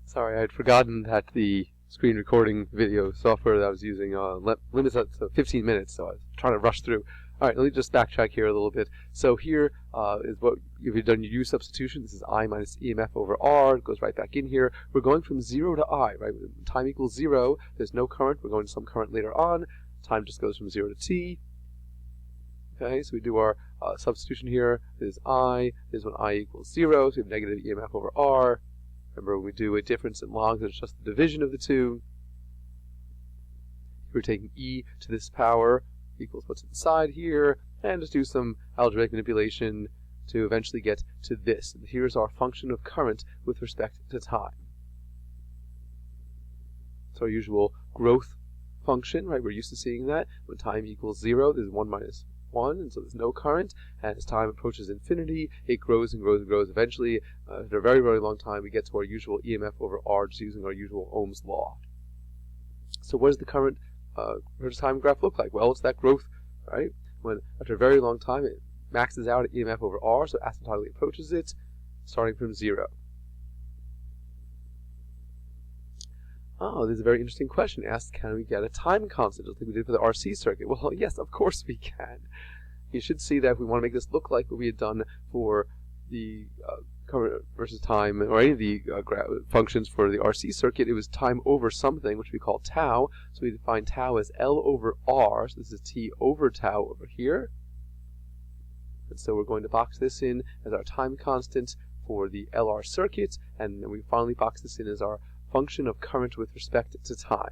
Sorry, I had forgotten that the screen recording video software that I was using limits that to 15 minutes, so I was trying to rush through. Alright, let me just backtrack here a little bit. So here is what, if you've done your U substitution, this is I minus EMF over R, it goes right back in here. We're going from 0 to I, right? When time equals 0, there's no current, we're going to some current later on. Time just goes from 0 to t. Okay, so we do our substitution here. This is I, this is when I equals 0, so we have negative EMF over R. Remember, when we do a difference in logs, it's just the division of the two. We're taking e to this power equals what's inside here, and just do some algebraic manipulation to eventually get to this. And here's our function of current with respect to time. So our usual growth function, right? We're used to seeing that. When time equals 0, there's 1 minus 1, and so there's no current. And as time approaches infinity, it grows and grows and grows. Eventually, after a very, very long time, we get to our usual EMF over R, just using our usual Ohm's law. So what does the current versus time graph look like? Well, it's that growth, right? When after a very long time, it maxes out at EMF over R, so asymptotically approaches it, starting from 0. Oh, this is a very interesting question. It asks, can we get a time constant, just like we did for the RC circuit? Well, yes, of course we can. You should see that if we want to make this look like what we had done for the current versus time, or any of the functions for the RC circuit, it was time over something, which we call tau. So we define tau as L over R, so this is T over tau over here. And so we're going to box this in as our time constant for the LR circuit, and then we finally box this in as our function of current with respect to time.